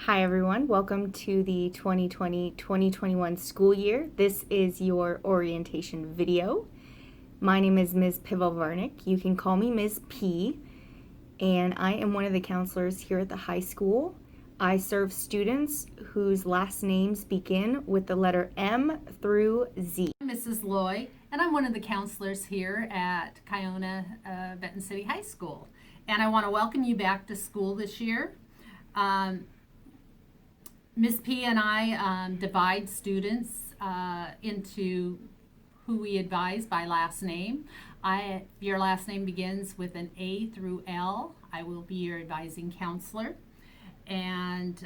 Hi everyone, welcome to the 2020-2021 school year. This is your orientation video. My name is Ms. Pivel-Varnick. You can call me Ms. P, and I am one of the counselors here at the high school. I serve students whose last names begin with the letter M through Z. I'm Mrs. Loy, and I'm one of the counselors here at Kiona-Benton City High School. And I want to welcome you back to school this year. Ms. P and I divide students into who we advise by last name. If your last name begins with an A through L, I will be your advising counselor. And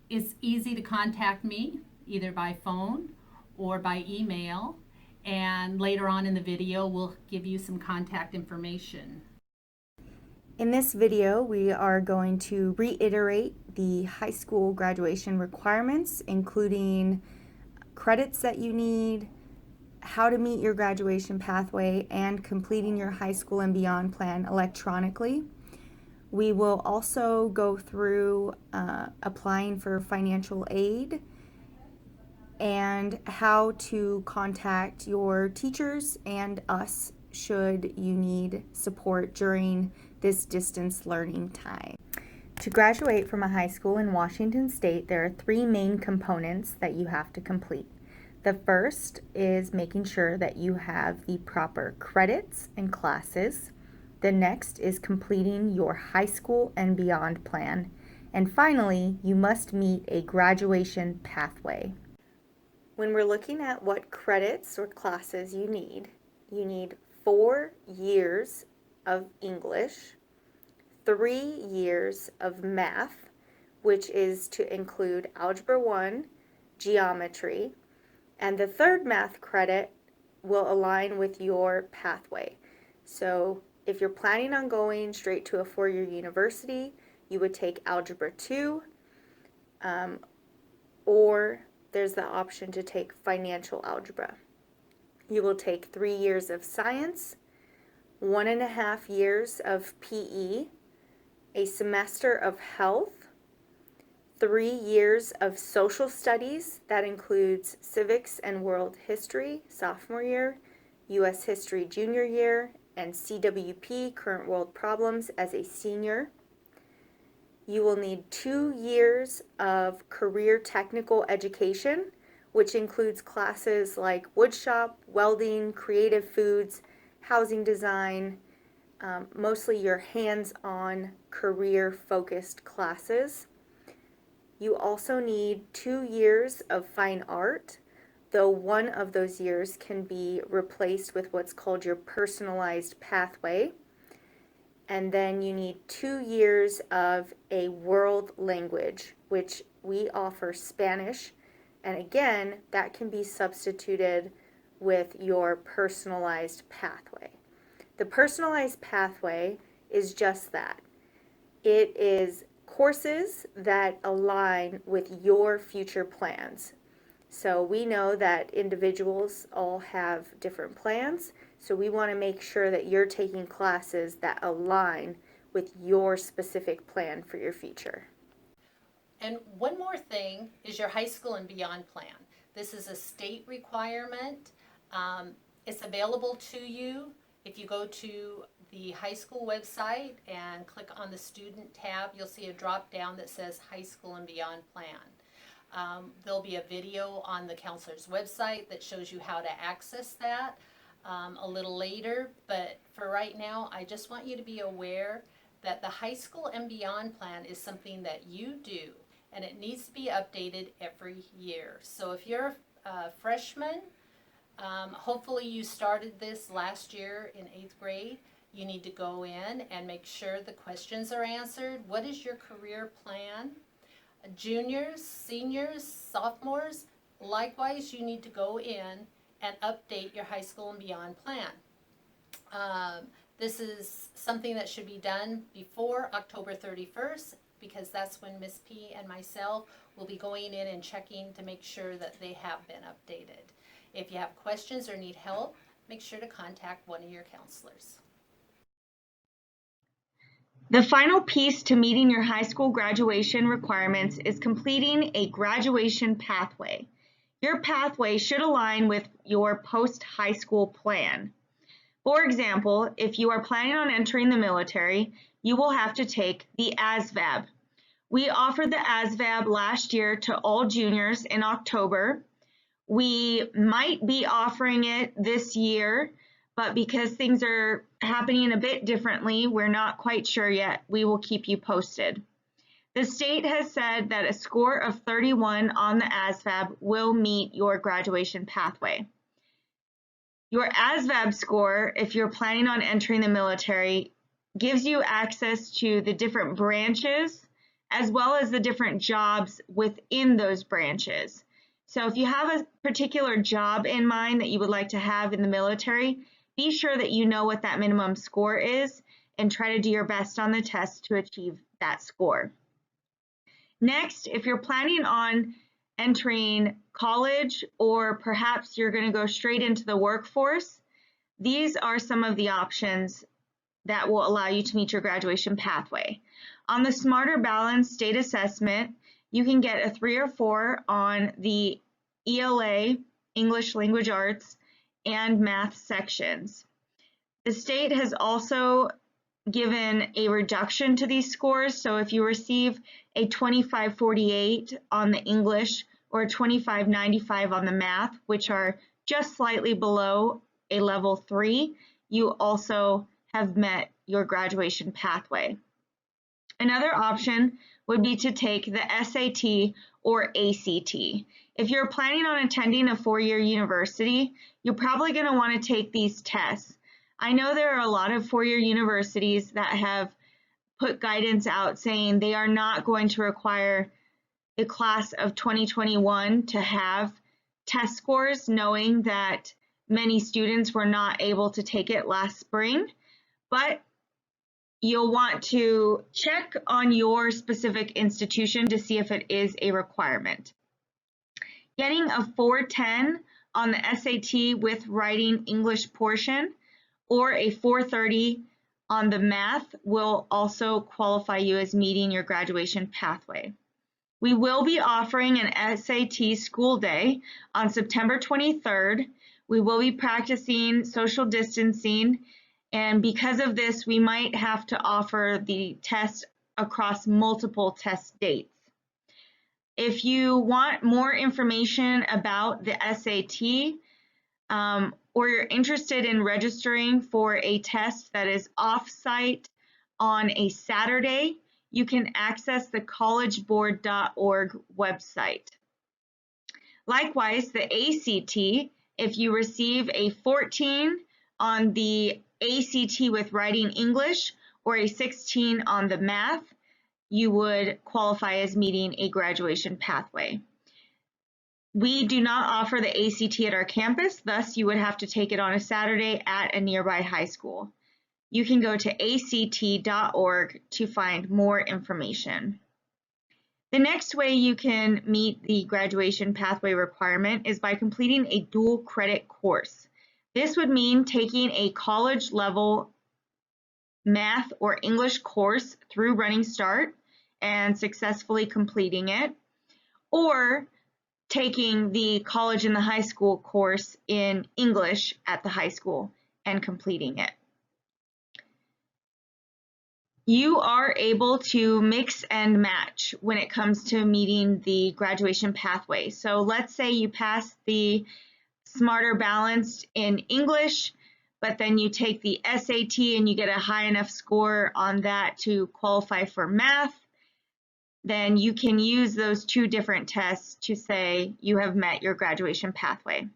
it's easy to contact me either by phone or by email. And later on in the video, we'll give you some contact information. In this video, we are going to reiterate the high school graduation requirements, including credits that you need, how to meet your graduation pathway, and completing your high school and beyond plan electronically. We will also go through applying for financial aid and how to contact your teachers and us should you need support during this distance learning time. To graduate from a high school in Washington State, there are three main components that you have to complete. The first is making sure that you have the proper credits and classes. The next is completing your high school and beyond plan. And finally, you must meet a graduation pathway. When we're looking at what credits or classes you need 4 years of English, 3 years of math, which is to include Algebra 1, geometry, and the third math credit will align with your pathway. So if you're planning on going straight to a 4-year university, you would take Algebra 2, or there's the option to take financial algebra. You will take 3 years of science, 1.5 years of PE, a semester of health, 3 years of social studies, that includes civics and world history, sophomore year, U.S. history junior year, and CWP, current world problems, as a senior. You will need 2 years of career technical education, which includes classes like woodshop, welding, creative foods, housing design, mostly your hands-on career-focused classes. You also need 2 years of fine art, though one of those years can be replaced with what's called your personalized pathway. And then you need 2 years of a world language, which we offer Spanish. And again, that can be substituted with your personalized pathway. The personalized pathway is just that. It is courses that align with your future plans. So we know that individuals all have different plans, so we want to make sure that you're taking classes that align with your specific plan for your future. And one more thing is your high school and beyond plan. This is a state requirement. It's available to you if you go to the high school website and click on the student tab. You'll see a drop down that says high school and beyond plan. There'll be a video on the counselor's website that shows you how to access that a little later. But for right now, I just want you to be aware that the high school and beyond plan is something that you do, and it needs to be updated every year. So if you're a freshman, hopefully you started this last year in 8th grade, you need to go in and make sure the questions are answered. What is your career plan? Juniors, seniors, sophomores, likewise you need to go in and update your high school and beyond plan. This is something that should be done before October 31st, because that's when Ms. P and myself will be going in and checking to make sure that they have been updated. If you have questions or need help, make sure to contact one of your counselors. The final piece to meeting your high school graduation requirements is completing a graduation pathway. Your pathway should align with your post-high school plan. For example, if you are planning on entering the military, you will have to take the ASVAB. We offered the ASVAB last year to all juniors in October. We might be offering it this year, but because things are happening a bit differently, we're not quite sure yet. We will keep you posted. The state has said that a score of 31 on the ASVAB will meet your graduation pathway. Your ASVAB score, if you're planning on entering the military, gives you access to the different branches as well as the different jobs within those branches. So if you have a particular job in mind that you would like to have in the military, be sure that you know what that minimum score is and try to do your best on the test to achieve that score. Next, if you're planning on entering college or perhaps you're going to go straight into the workforce, these are some of the options that will allow you to meet your graduation pathway. On the Smarter Balanced State Assessment, you can get a 3 or 4 on the ELA, English Language Arts, and math sections. The state has also given a reduction to these scores, so if you receive a 2548 on the English or a 2595 on the math, which are just slightly below a level 3, you also have met your graduation pathway. Another option would be to take the SAT or ACT. If you're planning on attending a 4-year university, you're probably going to want to take these tests. I know there are a lot of 4-year universities that have put guidance out saying they are not going to require the class of 2021 to have test scores, knowing that many students were not able to take it last spring. But you'll want to check on your specific institution to see if it is a requirement. Getting a 410 on the SAT with writing English portion or a 430 on the math will also qualify you as meeting your graduation pathway. We will be offering an SAT school day on September 23rd. We will be practicing social distancing, and because of this, we might have to offer the test across multiple test dates. If you want more information about the SAT, or you're interested in registering for a test that is off-site on a Saturday, you can access the collegeboard.org website. Likewise, the ACT, if you receive a 14 on the ACT with writing English or a 16 on the math, you would qualify as meeting a graduation pathway. We do not offer the ACT at our campus, thus you would have to take it on a Saturday at a nearby high school. You can go to act.org to find more information. The next way you can meet the graduation pathway requirement is by completing a dual credit course. This would mean taking a college level math or English course through Running Start and successfully completing it, or taking the college and the high school course in English at the high school and completing it. You are able to mix and match when it comes to meeting the graduation pathway. So let's say you pass the Smarter Balanced in English, but then you take the SAT and you get a high enough score on that to qualify for math, then you can use those two different tests to say you have met your graduation pathway.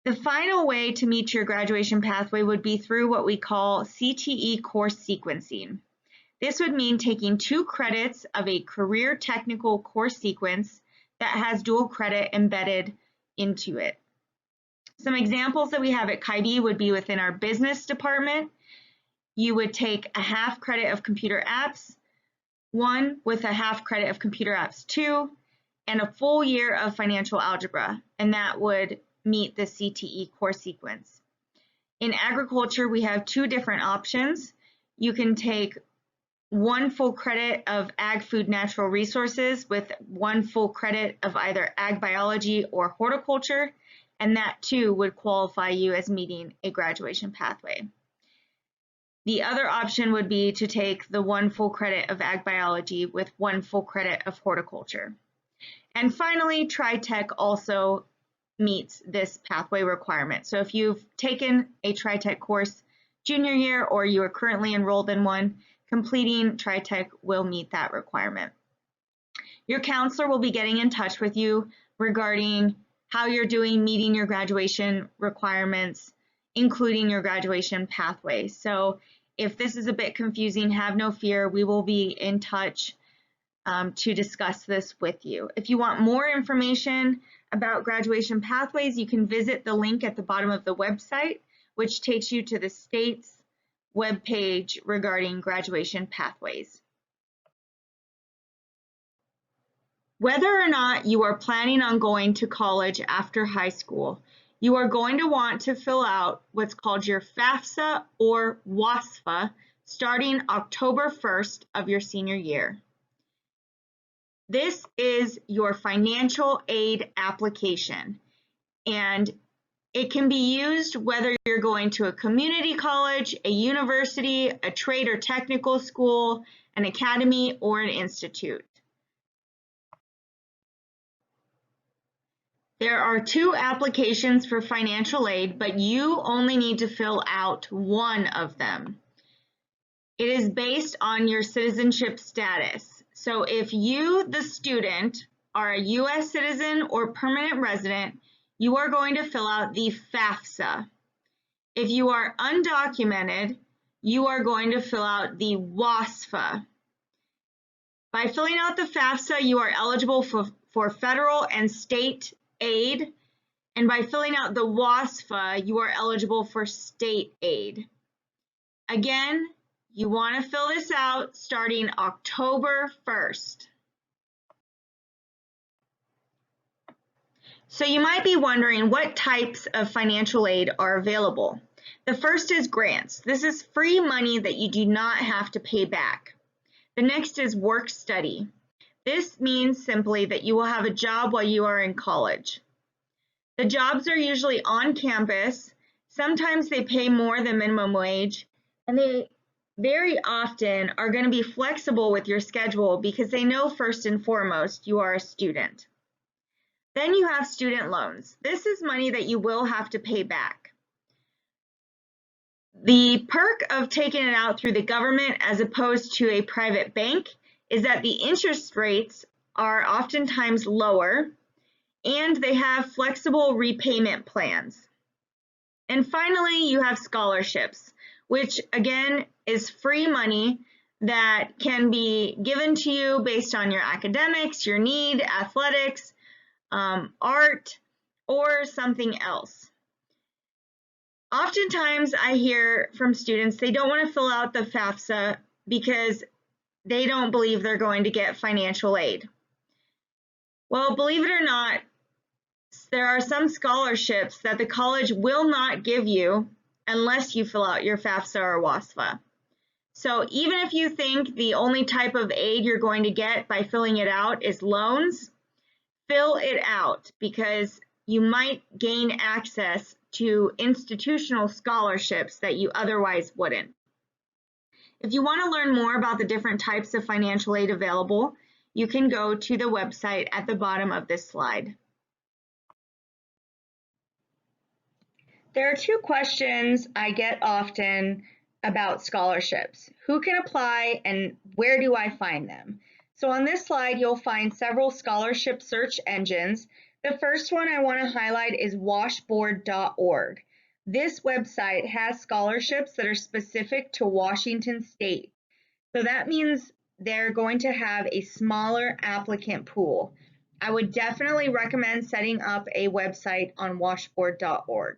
The final way to meet your graduation pathway would be through what we call CTE course sequencing. This would mean taking 2 credits of a career technical course sequence that has dual credit embedded into it. Some examples that we have at KIB would be within our business department. You would take a half credit of computer apps, 1 with a half credit of computer apps 2, and a full year of financial algebra, and that would meet the CTE course sequence. In agriculture, we have 2 different options. You can take 1 full credit of Ag Food Natural Resources with 1 full credit of either Ag Biology or Horticulture, and that too would qualify you as meeting a graduation pathway. The other option would be to take the 1 full credit of Ag Biology with 1 full credit of Horticulture. And finally, Tri-Tech also meets this pathway requirement. So if you've taken a Tri-Tech course junior year or you are currently enrolled in one, completing Tri-Tech will meet that requirement. Your counselor will be getting in touch with you regarding how you're doing meeting your graduation requirements, including your graduation pathway. So if this is a bit confusing, have no fear. We will be in touch to discuss this with you. If you want more information about graduation pathways, you can visit the link at the bottom of the website, which takes you to the state's webpage regarding graduation pathways. Whether or not you are planning on going to college after high school, you are going to want to fill out what's called your FAFSA or WASFA starting October 1st of your senior year. This is your financial aid application, and it can be used whether you're going to a community college, a university, a trade or technical school, an academy, or an institute. There are 2 applications for financial aid, but you only need to fill out 1 of them. It is based on your citizenship status. So if you, the student, are a U.S. citizen or permanent resident, you are going to fill out the FAFSA. If you are undocumented, you are going to fill out the WASFA. By filling out the FAFSA, you are eligible for federal and state aid, and by filling out the WASFA, you are eligible for state aid. Again, you want to fill this out starting October 1st. So you might be wondering what types of financial aid are available. The first is grants. This is free money that you do not have to pay back. The next is work study. This means simply that you will have a job while you are in college. The jobs are usually on campus. Sometimes they pay more than minimum wage, and they very often are going to be flexible with your schedule because they know first and foremost you are a student. Then you have student loans. This is money that you will have to pay back. The perk of taking it out through the government as opposed to a private bank is that the interest rates are oftentimes lower and they have flexible repayment plans. And finally, you have scholarships, which again is free money that can be given to you based on your academics, your need, athletics, art, or something else. Oftentimes I hear from students they don't want to fill out the FAFSA because they don't believe they're going to get financial aid. Well, believe it or not, there are some scholarships that the college will not give you unless you fill out your FAFSA or WASFA. So even if you think the only type of aid you're going to get by filling it out is loans, fill it out because you might gain access to institutional scholarships that you otherwise wouldn't. If you want to learn more about the different types of financial aid available, you can go to the website at the bottom of this slide. There are 2 questions I get often about scholarships. Who can apply and where do I find them? So on this slide, you'll find several scholarship search engines. The first one I want to highlight is washboard.org. This website has scholarships that are specific to Washington State. So that means they're going to have a smaller applicant pool. I would definitely recommend setting up a website on washboard.org.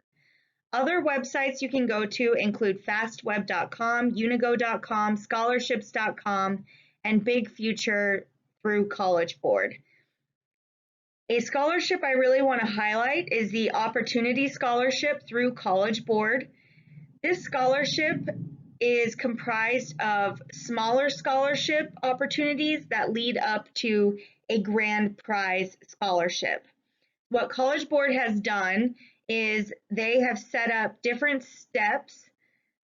Other websites you can go to include fastweb.com, unigo.com, scholarships.com, and Big Future through College Board. A scholarship I really want to highlight is the Opportunity Scholarship through College Board. This scholarship is comprised of smaller scholarship opportunities that lead up to a grand prize scholarship. What College Board has done is they have set up different steps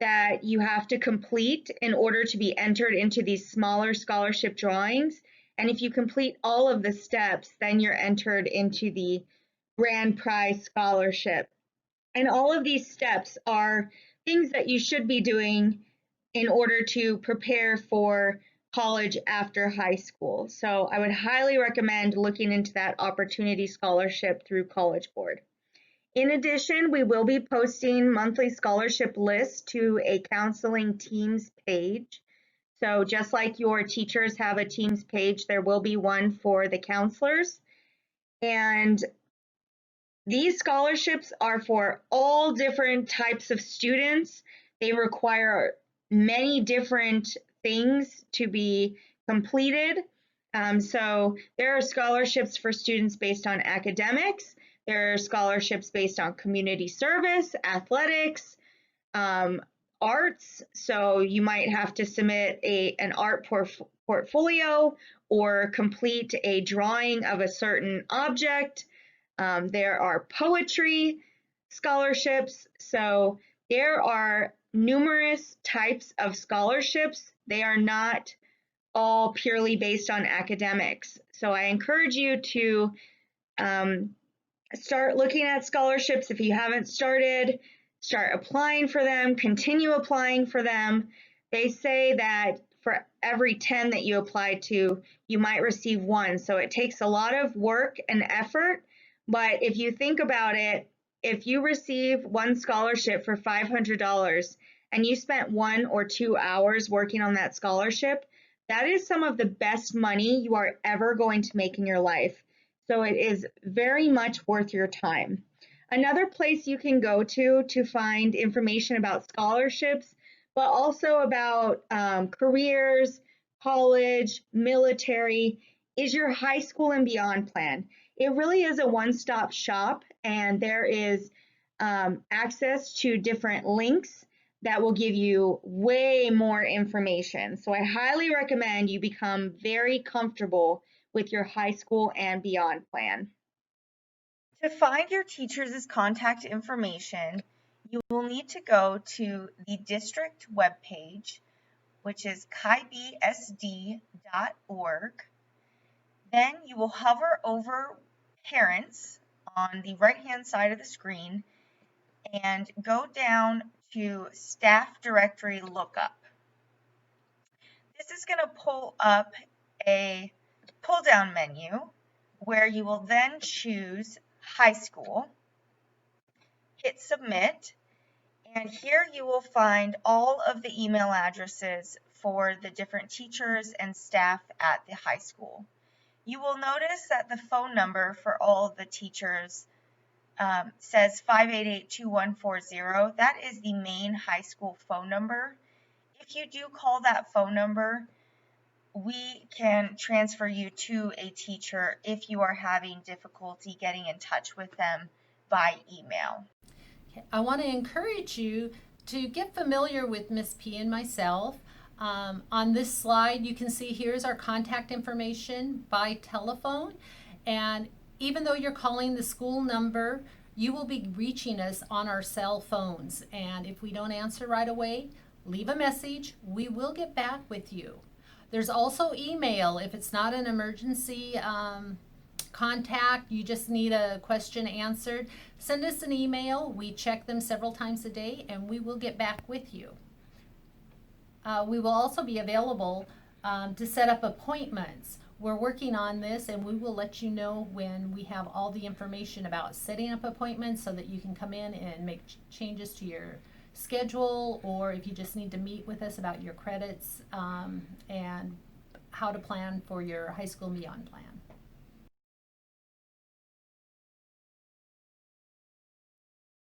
that you have to complete in order to be entered into these smaller scholarship drawings. And if you complete all of the steps, then you're entered into the grand prize scholarship. And all of these steps are things that you should be doing in order to prepare for college after high school. So I would highly recommend looking into that opportunity scholarship through College Board. In addition, we will be posting monthly scholarship lists to a counseling teams page. So just like your teachers have a teams page, there will be one for the counselors. And these scholarships are for all different types of students. They require many different things to be completed. So there are scholarships for students based on academics. There are scholarships based on community service, athletics, arts. So you might have to submit an art portfolio or complete a drawing of a certain object. There are poetry scholarships. So there are numerous types of scholarships. They are not all purely based on academics. So I encourage you to start looking at scholarships. If you haven't started, start applying for them, continue applying for them. They say that for every 10 that you apply to, you might receive one. So it takes a lot of work and effort. But if you think about it, if you receive one scholarship for $500 and you spent 1 or 2 hours working on that scholarship, that is some of the best money you are ever going to make in your life. So it is very much worth your time. Another place you can go to find information about scholarships, but also about careers, college, military, is your high school and beyond plan. It really is a one-stop shop, and there is access to different links that will give you way more information. So I highly recommend you become very comfortable with your high school and beyond plan. To find your teacher's contact information, you will need to go to the district webpage, which is kybsd.org. Then you will hover over parents on the right-hand side of the screen and go down to staff directory lookup. This is going to pull up a pull-down menu where you will then choose high school, hit submit, and here you will find all of the email addresses for the different teachers and staff at the high school. You will notice that the phone number for all of the teachers says 588-2140. That is the main high school phone number. If you do call that phone number, we can transfer you to a teacher if you are having difficulty getting in touch with them by email. Okay. I want to encourage you to get familiar with Miss P and myself. On this slide, you can see here's our contact information by telephone. And even though you're calling the school number, you will be reaching us on our cell phones. And if we don't answer right away, leave a message. We will get back with you. There's also email. If it's not an emergency contact, you just need a question answered, send us an email. We check them several times a day and we will get back with you. We will also be available to set up appointments. We're working on this and we will let you know when we have all the information about setting up appointments so that you can come in and make changes to your schedule, or if you just need to meet with us about your credits and how to plan for your high school and beyond plan.